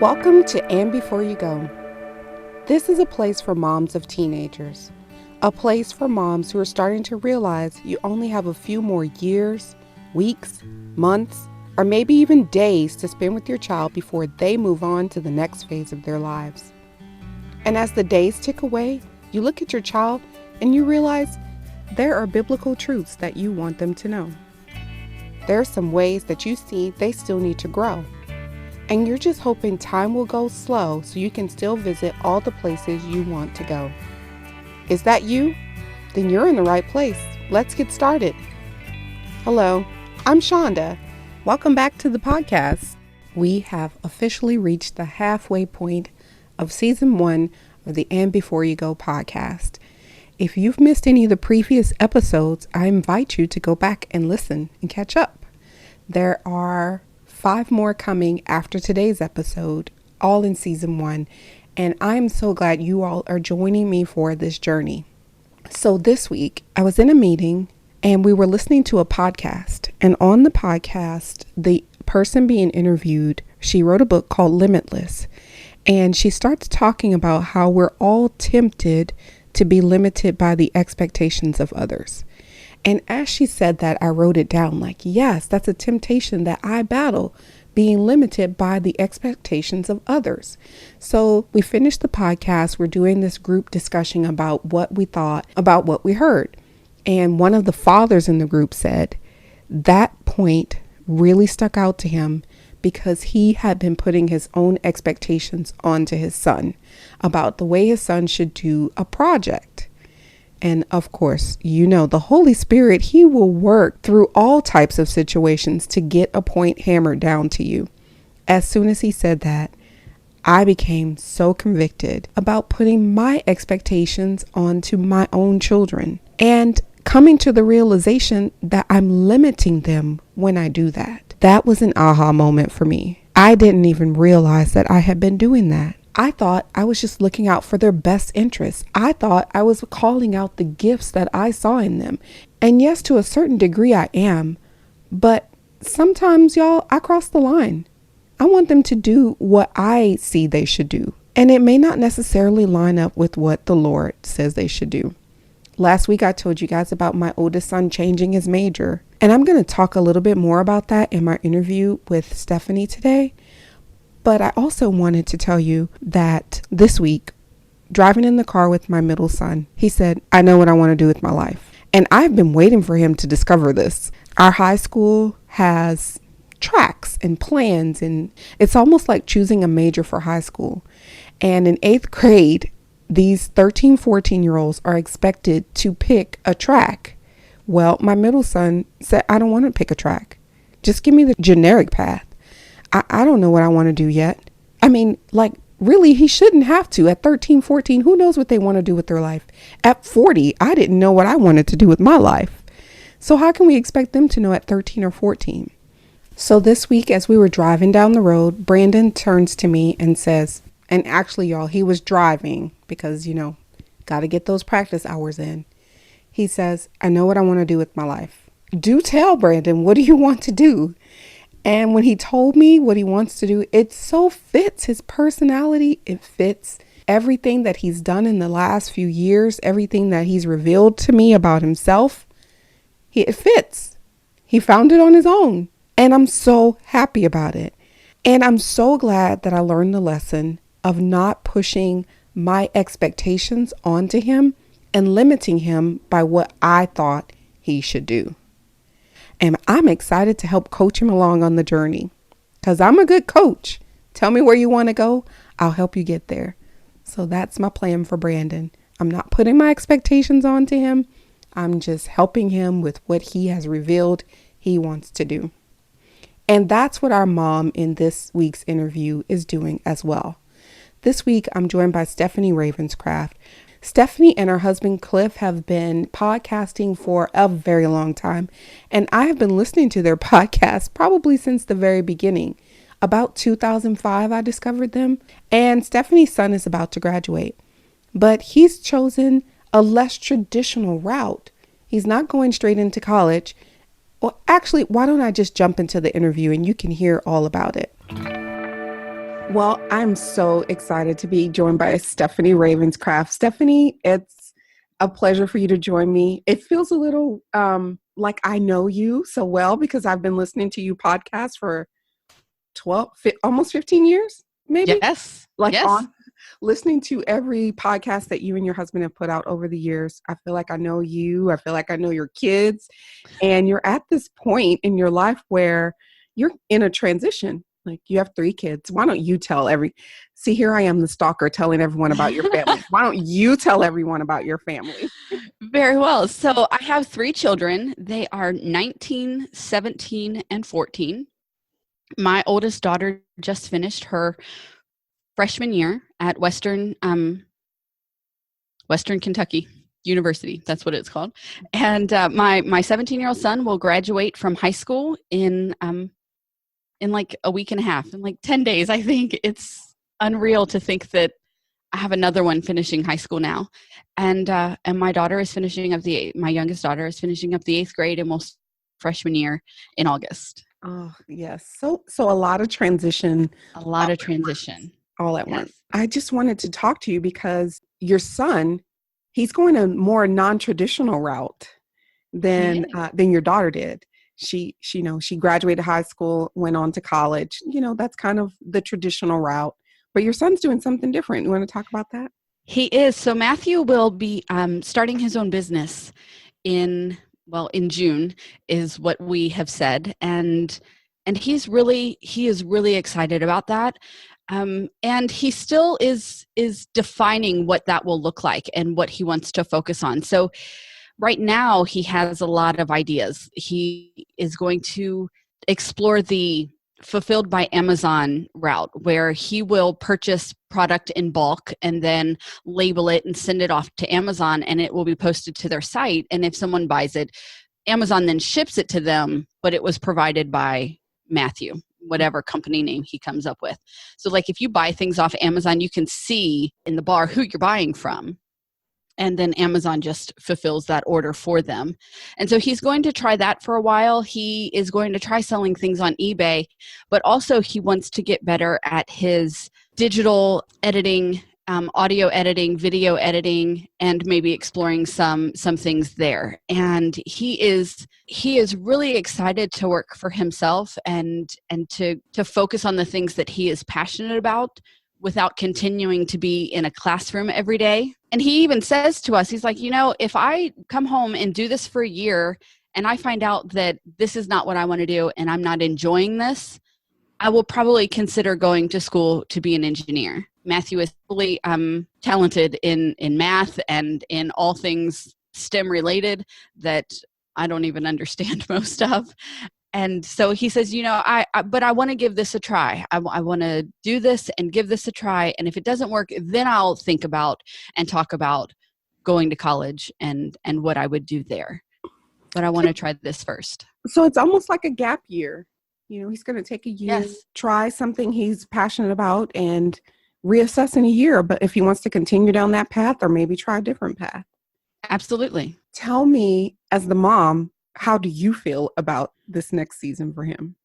Welcome to And Before You Go. This is a place for moms of teenagers. A place for moms who are starting to realize you only have a few more years, weeks, months, or maybe even days to spend with your child before they move on to the next phase of their lives. And as the days tick away, you look at your child and you realize there are biblical truths that you want them to know. There are some ways that you see they still need to grow. And you're just hoping time will go slow so you can still visit all the places you want to go. Is that you? Then you're in the right place. Let's get started. Hello, I'm Shonda. Welcome back to the podcast. We have officially reached the halfway point of season 1 of the And Before You Go podcast. If you've missed any of the previous episodes, I invite you to go back and listen and catch up. There are 5 more coming after today's episode, all in season 1. And I'm so glad you all are joining me for this journey. So this week I was in a meeting and we were listening to a podcast. And on the podcast, the person being interviewed, she wrote a book called Limitless. And she starts talking about how we're all tempted to be limited by the expectations of others. And as she said that, I wrote it down like, yes, that's a temptation that I battle, being limited by the expectations of others. So we finished the podcast. We're doing this group discussion about what we thought about what we heard. And one of the fathers in the group said that point really stuck out to him because he had been putting his own expectations onto his son about the way his son should do a project. And of course, you know, the Holy Spirit, he will work through all types of situations to get a point hammered down to you. As soon as he said that, I became so convicted about putting my expectations onto my own children and coming to the realization that I'm limiting them when I do that. That was an aha moment for me. I didn't even realize that I had been doing that. I thought I was just looking out for their best interests. I thought I was calling out the gifts that I saw in them. And yes, to a certain degree I am. But sometimes, y'all, I cross the line. I want them to do what I see they should do. And it may not necessarily line up with what the Lord says they should do. Last week, I told you guys about my oldest son changing his major. And I'm going to talk a little bit more about that in my interview with Stephanie today. But I also wanted to tell you that this week, driving in the car with my middle son, he said, I know what I want to do with my life. And I've been waiting for him to discover this. Our high school has tracks and plans, and it's almost like choosing a major for high school. And in 8th grade, these 13, 14-year-olds are expected to pick a track. Well, my middle son said, I don't want to pick a track. Just give me the generic path. I don't know what I want to do yet. I mean, like, really, he shouldn't have to. At 13, 14, who knows what they want to do with their life? At 40, I didn't know what I wanted to do with my life. So how can we expect them to know at 13 or 14? So this week, as we were driving down the road, Brandon turns to me and says, and actually, y'all, he was driving because, you know, got to get those practice hours in. He says, I know what I want to do with my life. Do tell, Brandon, what do you want to do? And when he told me what he wants to do, it so fits his personality. It fits everything that he's done in the last few years, everything that he's revealed to me about himself. It fits. He found it on his own. And I'm so happy about it. And I'm so glad that I learned the lesson of not pushing my expectations onto him and limiting him by what I thought he should do. And I'm excited to help coach him along on the journey because I'm a good coach. Tell me where you want to go. I'll help you get there. So that's my plan for Brandon. I'm not putting my expectations onto him. I'm just helping him with what he has revealed he wants to do. And that's what our mom in this week's interview is doing as well. This week, I'm joined by Stephanie Ravenscraft. Stephanie and her husband Cliff have been podcasting for a very long time, and I have been listening to their podcast probably since the very beginning. About 2005, I discovered them, and Stephanie's son is about to graduate, but he's chosen a less traditional route. He's not going straight into college. Well, actually, why don't I just jump into the interview and you can hear all about it. Well, I'm so excited to be joined by Stephanie Ravenscraft. Stephanie, it's a pleasure for you to join me. It feels a little like I know you so well because I've been listening to you podcast for almost 15 years, maybe? Yes. Like Yes. on listening to every podcast that you and your husband have put out over the years. I feel like I know you. I feel like I know your kids. And you're at this point in your life where you're in a transition. Like you have 3 kids. Why don't you see, here I am, the stalker telling everyone about your family. Why don't you tell everyone about your family? Very well. So I have 3 children. They are 19, 17, and 14. My oldest daughter just finished her freshman year at Western Kentucky University. That's what it's called. And my 17-year-old son will graduate from high school in like a week and a half, in like 10 days. I think it's unreal to think that I have another one finishing high school now. And my daughter is finishing up my youngest daughter is finishing up the 8th grade and will freshman year in August. Oh, yes. So a lot of transition. A lot of transition. All at once. I just wanted to talk to you because your son, he's going a more non-traditional route than your daughter did. She graduated high school, went on to college. That's kind of the traditional route. But your son's doing something different. You want to talk about that? He is. So Matthew will be starting his own business in June is what we have said. And he is really excited about that. And he still is defining what that will look like and what he wants to focus on. So right now he has a lot of ideas. He is going to explore the fulfilled by Amazon route, where he will purchase product in bulk and then label it and send it off to Amazon, and it will be posted to their site. And if someone buys it, Amazon then ships it to them, but it was provided by Matthew, whatever company name he comes up with. So like if you buy things off Amazon, you can see in the bar who you're buying from. And then Amazon just fulfills that order for them. And so he's going to try that for a while. He is going to try selling things on eBay, but also he wants to get better at his digital editing, audio editing, video editing, and maybe exploring some things there. And he is really excited to work for himself and to focus on the things that he is passionate about without continuing to be in a classroom every day. And he even says to us, he's like, if I come home and do this for a year and I find out that this is not what I want to do and I'm not enjoying this, I will probably consider going to school to be an engineer. Matthew is really talented in math and in all things STEM related that I don't even understand most of. And so he says, but I want to give this a try. I want to do this and give this a try. And if it doesn't work, then I'll think about and talk about going to college and what I would do there. But I want to try this first. So it's almost like a gap year. He's going to take a year, yes, try something he's passionate about and reassess in a year. But if he wants to continue down that path or maybe try a different path. Absolutely. Tell me, as the mom, how do you feel about this next season for him?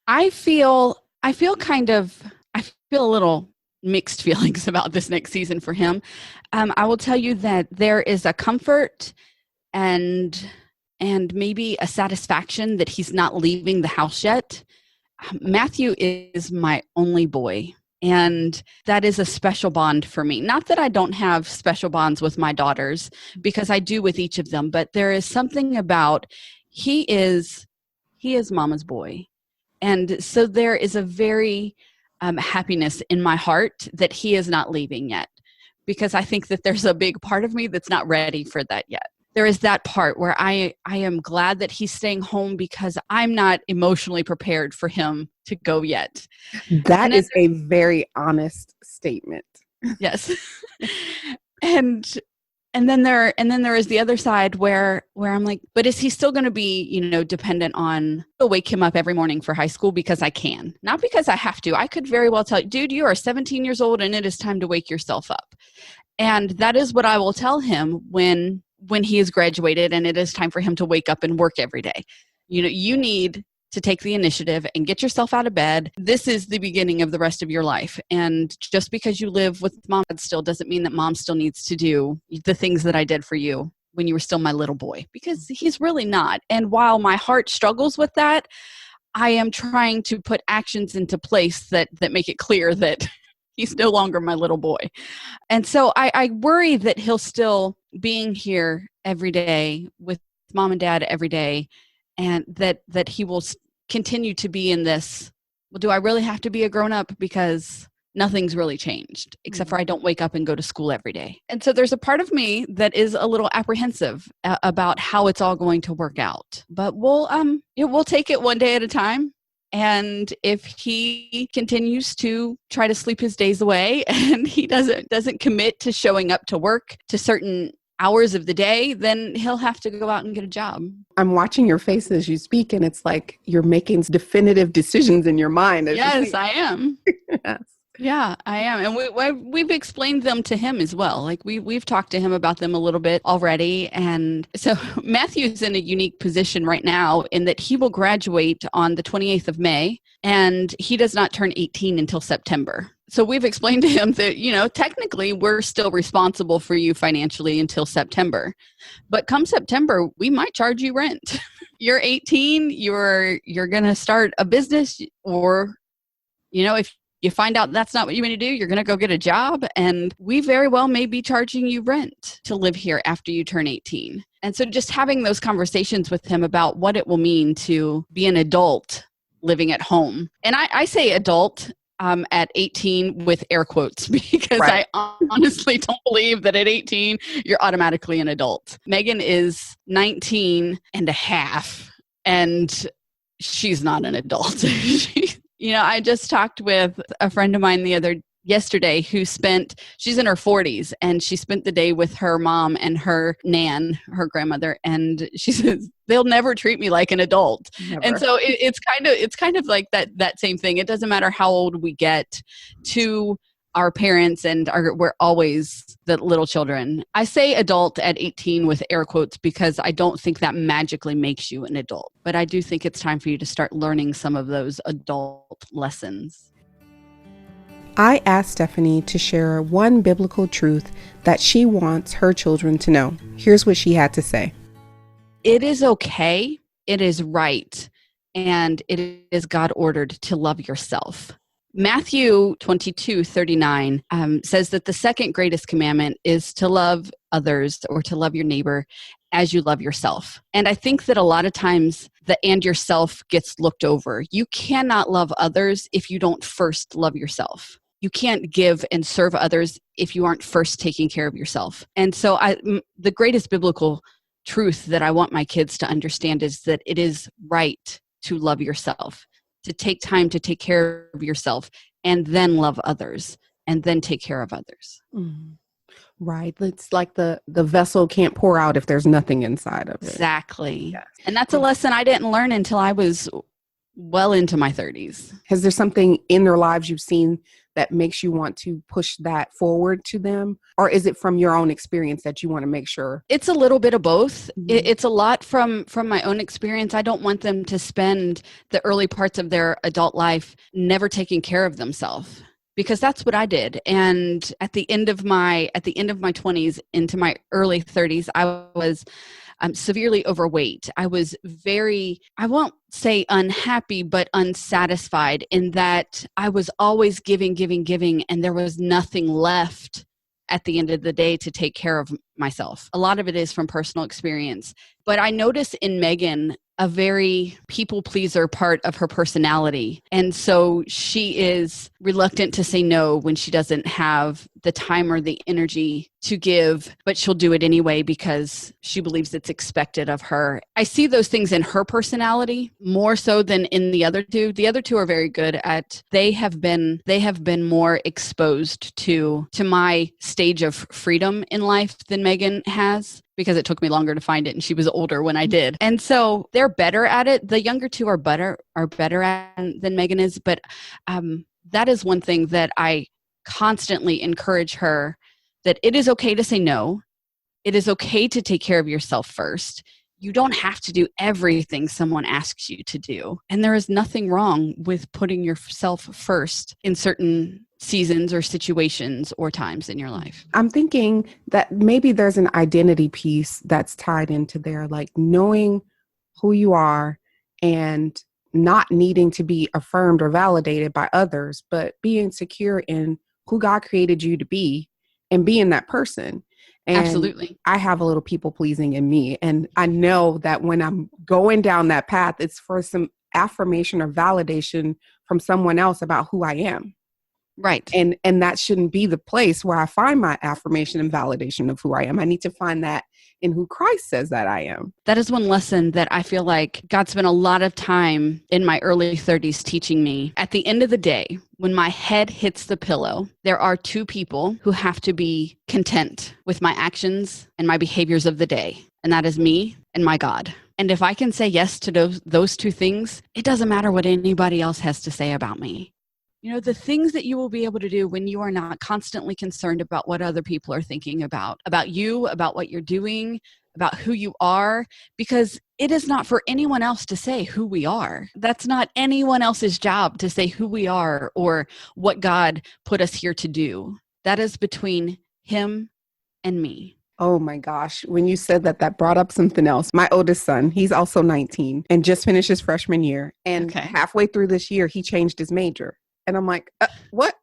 I feel a little mixed feelings about this next season for him. I will tell you that there is a comfort and maybe a satisfaction that he's not leaving the house yet. Matthew is my only boy. And that is a special bond for me. Not that I don't have special bonds with my daughters, because I do with each of them, but there is something about he is mama's boy. And so there is a very happiness in my heart that he is not leaving yet, because I think that there's a big part of me that's not ready for that yet. There is that part where I am glad that he's staying home because I'm not emotionally prepared for him to go yet. That is a very honest statement. Yes. And then there is the other side where I'm like, but is he still going to be, dependent on, I'll wake him up every morning for high school because I can, not because I have to. I could very well tell you, dude, you are 17 years old and it is time to wake yourself up. And that is what I will tell him when he has graduated and it is time for him to wake up and work every day. You need to take the initiative and get yourself out of bed. This is the beginning of the rest of your life. And just because you live with mom still doesn't mean that mom still needs to do the things that I did for you when you were still my little boy, because he's really not. And while my heart struggles with that, I am trying to put actions into place that make it clear that he's no longer my little boy. And so I worry that he'll still being here every day with mom and dad every day, and that he will continue to be in this, well, do I really have to be a grown-up? Because nothing's really changed, except for I don't wake up and go to school every day. And so there's a part of me that is a little apprehensive about how it's all going to work out. But we'll take it one day at a time. And if he continues to try to sleep his days away and he doesn't commit to showing up to work to certain hours of the day, then he'll have to go out and get a job. I'm watching your face as you speak, and it's like you're making definitive decisions in your mind. Yes, I am. Yes. Yeah, I am. And we've explained them to him as well. Like we've talked to him about them a little bit already. And so Matthew's in a unique position right now in that he will graduate on the 28th of May, and he does not turn 18 until September. So we've explained to him that, technically we're still responsible for you financially until September. But come September, we might charge you rent. You're 18, you're going to start a business, or, if you find out that's not what you want to do, you're going to go get a job, and we very well may be charging you rent to live here after you turn 18. And so just having those conversations with him about what it will mean to be an adult living at home. And I say adult at 18 with air quotes, because right. I honestly don't believe that at 18, you're automatically an adult. Megan is 19 and a half, and she's not an adult. I just talked with a friend of mine yesterday she's in her 40s, and she spent the day with her mom and her her grandmother, and she says, they'll never treat me like an adult. Never. And so it's kind of like that same thing. It doesn't matter how old we get to our parents, and we're always the little children. I say adult at 18 with air quotes because I don't think that magically makes you an adult. But I do think it's time for you to start learning some of those adult lessons. I asked Stephanie to share one biblical truth that she wants her children to know. Here's what she had to say. It is okay, it is right, and it is God-ordered to love yourself. Matthew 22:39 says that the second greatest commandment is to love others, or to love your neighbor as you love yourself. And I think that a lot of times the and yourself gets looked over. You cannot love others if you don't first love yourself. You can't give and serve others if you aren't first taking care of yourself. And so the greatest biblical truth that I want my kids to understand is that it is right to love yourself, to take time to take care of yourself, and then love others, and then take care of others. Mm-hmm. Right. It's like the vessel can't pour out if there's nothing inside of it. Exactly. Yes. And that's a lesson I didn't learn until I was well into my 30s. Has there something in their lives you've seen that makes you want to push that forward to them? Or is it from your own experience that you want to make sure? It's a little bit of both. Mm-hmm. It's a lot from my own experience. I don't want them to spend the early parts of their adult life never taking care of themselves, because that's what I did. And at the end of my 20s into my early 30s, I was severely overweight. I was I won't say unhappy, but unsatisfied in that I was always giving, and there was nothing left at the end of the day to take care of myself. A lot of it is from personal experience. But I notice in Megan a very people pleaser part of her personality. And so she is reluctant to say no when she doesn't have the time or the energy to give, but she'll do it anyway because she believes it's expected of her. I see those things in her personality more so than in the other two. The other two are very good at, they have been more exposed to my stage of freedom in life than Megan has, because it took me longer to find it and she was older when I did. And so they're better at it. The younger two are better at it than Megan is. But that is one thing that I constantly encourage her, that it is okay to say no. It is okay to take care of yourself first. you don't have to do everything someone asks you to do. And there is nothing wrong with putting yourself first in certain seasons or situations or times in your life. I'm thinking that maybe there's an identity piece that's tied into there, like knowing who you are and not needing to be affirmed or validated by others, but being secure in who God created you to be and being that person. And Absolutely. I have a little people pleasing in me. And I know that when I'm going down that path, it's for some affirmation or validation from someone else about who I am. Right. And that shouldn't be the place where I find my affirmation and validation of who I am. I need to find that in who Christ says that I am. That is one lesson that I feel like God spent a lot of time in my early 30s teaching me. At the end of the day, when my head hits the pillow, there are two people who have to be content with my actions and my behaviors of the day. And that is me and my God. And if I can say yes to those two things, it doesn't matter what anybody else has to say about me. You know, the things that you will be able to do when you are not constantly concerned about what other people are thinking about you, about what you're doing, about who you are, because it is not for anyone else to say who we are. That's not anyone else's job to say who we are or what God put us here to do. That is between Him and me. Oh my gosh. When you said that, that brought up something else. My oldest son, he's also 19 and just finished his freshman year. And halfway through this year, he changed his major. And I'm like, what?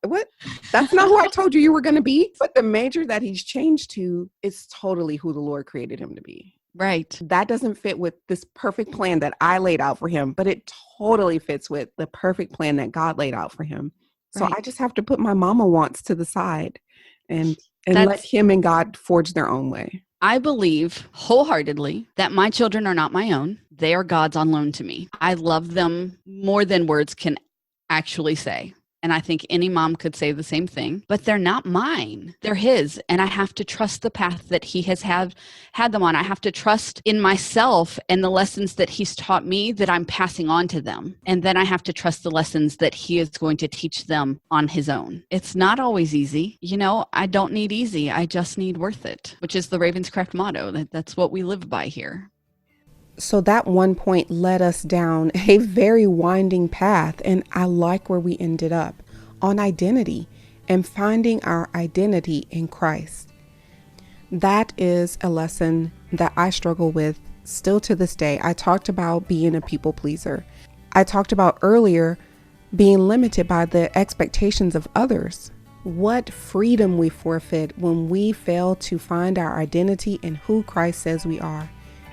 That's not who I told you were going to be. But the major that he's changed to is totally who the Lord created him to be. Right. That doesn't fit with this perfect plan that I laid out for him, but it totally fits with the perfect plan that God laid out for him. So I just have to put my mama wants to the side and let him and God forge their own way. I believe wholeheartedly that my children are not my own. They are God's on loan to me. I love them more than words can actually say. And I think any mom could say the same thing, but they're not mine. They're His. And I have to trust the path that He has had them on. I have to trust in myself and the lessons that He's taught me that I'm passing on to them. And then I have to trust the lessons that He is going to teach them on His own. It's not always easy. You know, I don't need easy. I just need worth it, which is the Ravenscraft motto. That's what we live by here. So that one point led us down a very winding path, and I like where we ended up on identity and finding our identity in Christ. That is a lesson that I struggle with still to this day. I talked about being a people pleaser. I talked about earlier being limited by the expectations of others. What freedom we forfeit when we fail to find our identity in who Christ says we are.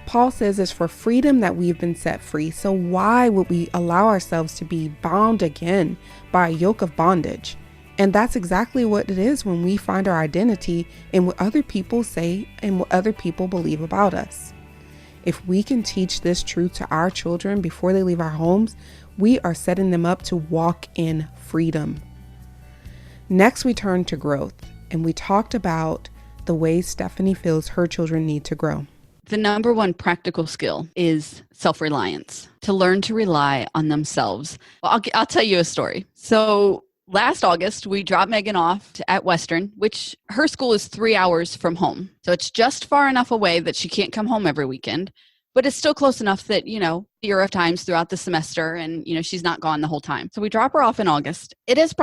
Paul says it's for freedom that we've been set free. So why would we allow ourselves to be bound again by a yoke of bondage? And that's exactly what it is when we find our identity in what other people say and what other people believe about us. If we can teach this truth to our children before they leave our homes, we are setting them up to walk in freedom. Next, we turn to growth, and we talked about the ways Stephanie feels her children need to grow. The number one practical skill is self-reliance, to learn to rely on themselves. Well, I'll tell you a story. So last August, we dropped Megan off at Western, which her school is 3 hours from home. So it's just far enough away that she can't come home every weekend, but it's still close enough that, year of times throughout the semester and, she's not gone the whole time. So we drop her off in August. It is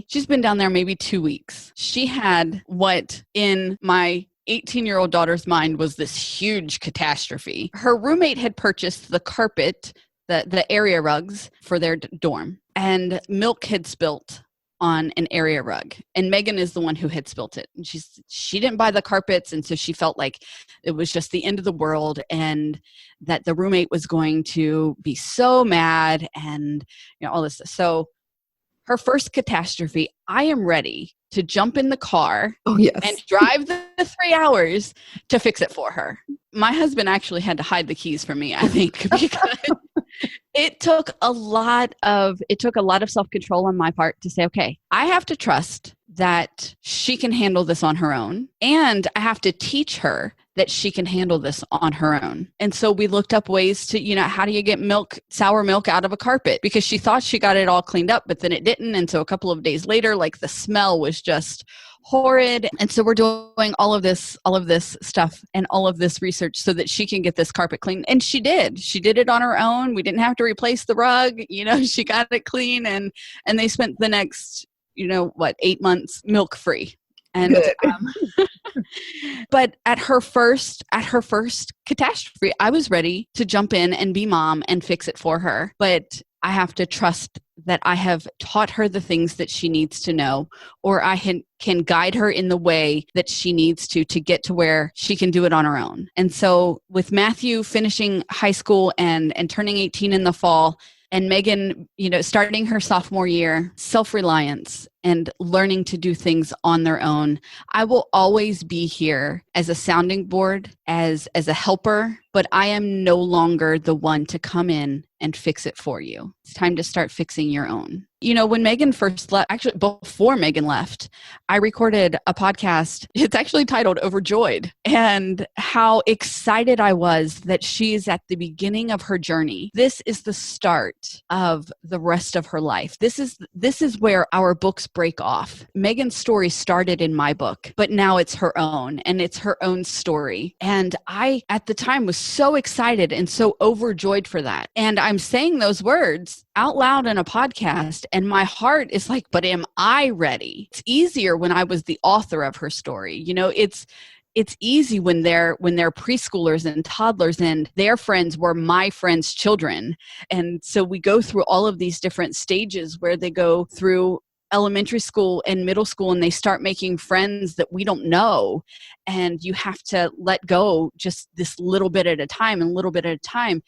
she's been down there maybe 2 weeks. She had what in my 18-year-old daughter's mind was this huge catastrophe. Her roommate had purchased the carpet, the area rugs for their dorm, and milk had spilt on an area rug. And Megan is the one who had spilt it. And she didn't buy the carpets, and so she felt like it was just the end of the world and that the roommate was going to be so mad and all this. So her first catastrophe, I am ready to jump in the car and drive the 3 hours to fix it for her. My husband actually had to hide the keys from me, I think, because it took a lot of self-control on my part to say, okay, I have to trust that she can handle this on her own, and I have to teach her that she can handle this on her own. And so we looked up ways to, how do you get sour milk out of a carpet? Because she thought she got it all cleaned up, but then it didn't. And so a couple of days later, like the smell was just horrid. And so we're doing all of this stuff and all of this research so that she can get this carpet clean. And she did it on her own. We didn't have to replace the rug. She got it clean, and they spent the next, 8 months milk free. And but at her first catastrophe, I was ready to jump in and be mom and fix it for her. But I have to trust that I have taught her the things that she needs to know, or I can guide her in the way that she needs to get to where she can do it on her own. And so with Matthew finishing high school and turning 18 in the fall, and Megan, starting her sophomore year, self-reliance and learning to do things on their own, I will always be here as a sounding board, as a helper, but I am no longer the one to come in and fix it for you. It's time to start fixing your own. When Megan first left, actually before Megan left, I recorded a podcast. It's actually titled Overjoyed, and how excited I was that she is at the beginning of her journey. This is the start of the rest of her life. This is where our books break off. Megan's story started in my book, but now it's her own, and it's her own story. And I, at the time, was so excited and so overjoyed for that. And I'm saying those words out loud in a podcast, and my heart is like, but am I ready? It's easier when I was the author of her story. It's easy when they're preschoolers and toddlers and their friends were my friends' children. And so we go through all of these different stages where they go through elementary school and middle school, and they start making friends that we don't know. And you have to let go just this little bit at a time and little bit at a time,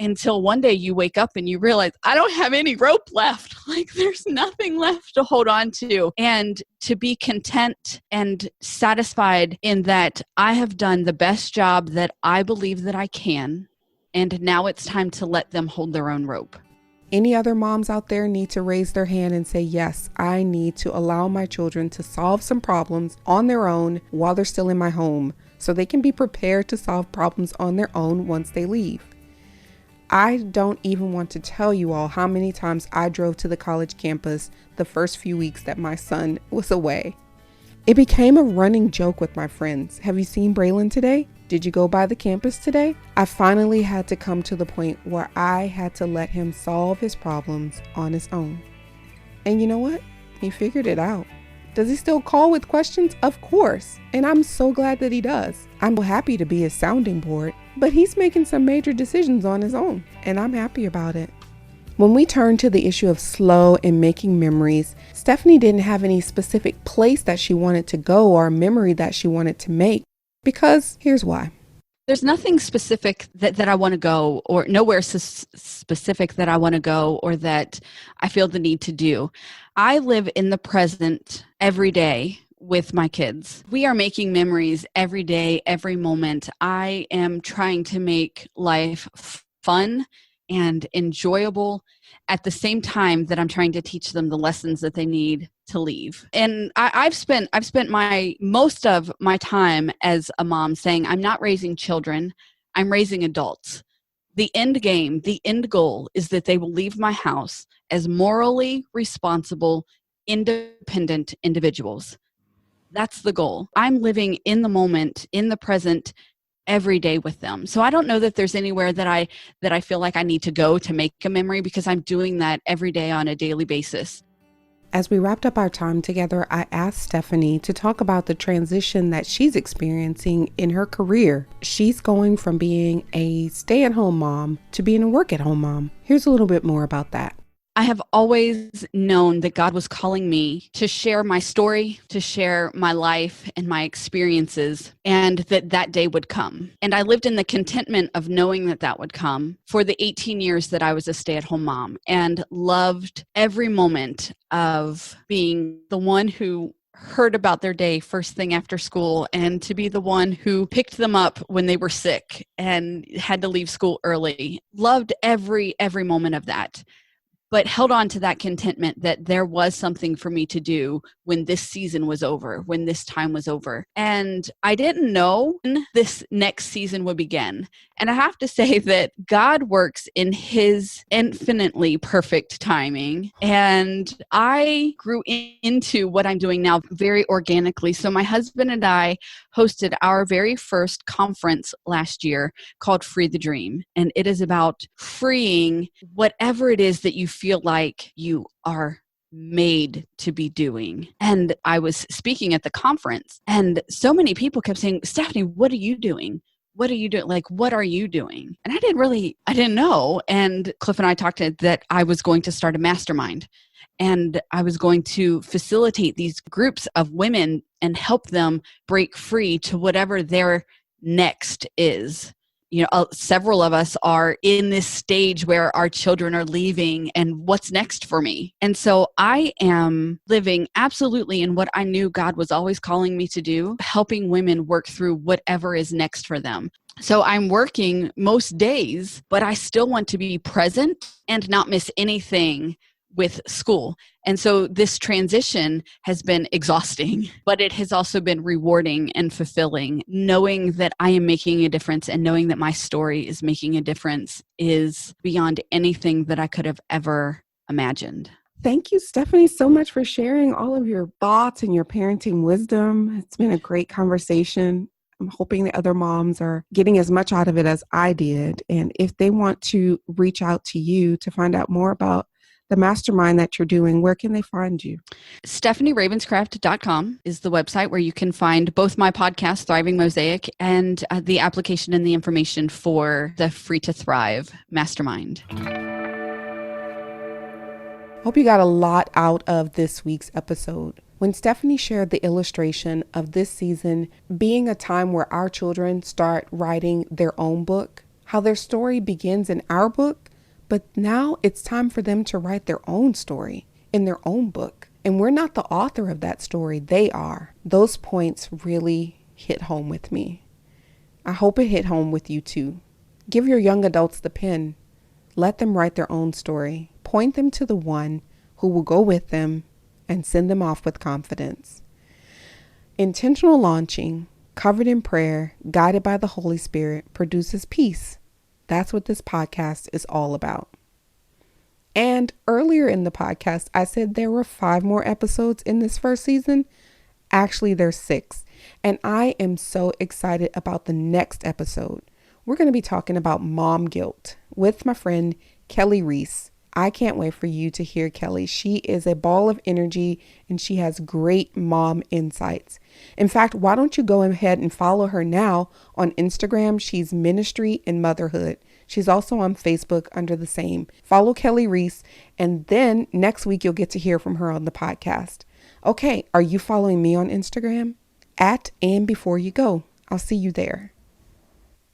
until one day you wake up and you realize, I don't have any rope left. Like there's nothing left to hold on to. And to be content and satisfied in that I have done the best job that I believe that I can. And now it's time to let them hold their own rope. Any other moms out there need to raise their hand and say, yes, I need to allow my children to solve some problems on their own while they're still in my home, so they can be prepared to solve problems on their own once they leave. I don't even want to tell you all how many times I drove to the college campus the first few weeks that my son was away. It became a running joke with my friends. Have you seen Braylon today? Did you go by the campus today? I finally had to come to the point where I had to let him solve his problems on his own. And you know what? He figured it out. Does he still call with questions? Of course. And I'm so glad that he does. I'm happy to be his sounding board, but he's making some major decisions on his own, and I'm happy about it. When we turn to the issue of slow and making memories, Stephanie didn't have any specific place that she wanted to go or a memory that she wanted to make, because here's why. There's nothing specific that I want to go, or nowhere specific that I want to go, or that I feel the need to do. I live in the present every day with my kids. We are making memories every day, every moment. I am trying to make life fun and enjoyable at the same time that I'm trying to teach them the lessons that they need to leave. And I've spent most of my time as a mom saying, I'm not raising children, I'm raising adults. The end game, the end goal is that they will leave my house as morally responsible, independent individuals. That's the goal. I'm living in the moment, in the present, every day with them. So I don't know that there's anywhere that I feel like I need to go to make a memory, because I'm doing that every day on a daily basis. As we wrapped up our time together, I asked Stephanie to talk about the transition that she's experiencing in her career. She's going from being a stay-at-home mom to being a work-at-home mom. Here's a little bit more about that. I have always known that God was calling me to share my story, to share my life and my experiences, and that day would come. And I lived in the contentment of knowing that would come for the 18 years that I was a stay-at-home mom, and loved every moment of being the one who heard about their day first thing after school, and to be the one who picked them up when they were sick and had to leave school early. Loved every moment of that. but held on to that contentment that there was something for me to do when this season was over, when this time was over. And I didn't know when this next season would begin. And I have to say that God works in his infinitely perfect timing. And I grew into what I'm doing now very organically. So my husband and I hosted our very first conference last year called Free the Dream. And it is about freeing whatever it is that you feel like you are made to be doing. And I was speaking at the conference, and so many people kept saying, Stephanie, what are you doing? What are you doing? Like, what are you doing? And I didn't know. And Cliff and I talked that I was going to start a mastermind, and I was going to facilitate these groups of women and help them break free to whatever their next is. Several of us are in this stage where our children are leaving, and what's next for me? And so I am living absolutely in what I knew God was always calling me to do, helping women work through whatever is next for them. So I'm working most days, but I still want to be present and not miss anything with school. And so this transition has been exhausting, but it has also been rewarding and fulfilling. Knowing that I am making a difference and knowing that my story is making a difference is beyond anything that I could have ever imagined. Thank you, Stephanie, so much for sharing all of your thoughts and your parenting wisdom. It's been a great conversation. I'm hoping that other moms are getting as much out of it as I did. And if they want to reach out to you to find out more about the mastermind that you're doing, where can they find you? StephanieRavenscraft.com is the website where you can find both my podcast, Thriving Mosaic, and the application and the information for the Free to Thrive Mastermind. Hope you got a lot out of this week's episode. When Stephanie shared the illustration of this season being a time where our children start writing their own book, how their story begins in our book, but now it's time for them to write their own story in their own book. And we're not the author of that story, they are. Those points really hit home with me. I hope it hit home with you too. Give your young adults the pen. Let them write their own story. Point them to the one who will go with them and send them off with confidence. Intentional launching, covered in prayer, guided by the Holy Spirit, produces peace. That's what this podcast is all about. And earlier in the podcast, I said there were 5 more episodes in this first season. Actually, there's 6. And I am so excited about the next episode. We're going to be talking about mom guilt with my friend Kelly Reese. I can't wait for you to hear Kelly. She is a ball of energy and she has great mom insights. In fact, why don't you go ahead and follow her now on Instagram? She's Ministry and Motherhood. She's also on Facebook under the same. Follow Kelly Reese, and then next week you'll get to hear from her on the podcast. Okay, are you following me on Instagram? @andbeforeyougo. I'll see you there.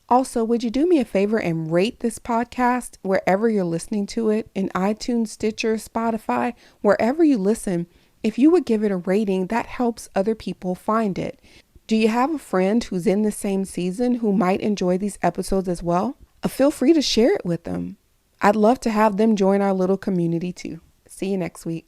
Also, would you do me a favor and rate this podcast wherever you're listening to it, in iTunes, Stitcher, Spotify, wherever you listen? If you would give it a rating, that helps other people find it. Do you have a friend who's in the same season who might enjoy these episodes as well? Feel free to share it with them. I'd love to have them join our little community too. See you next week.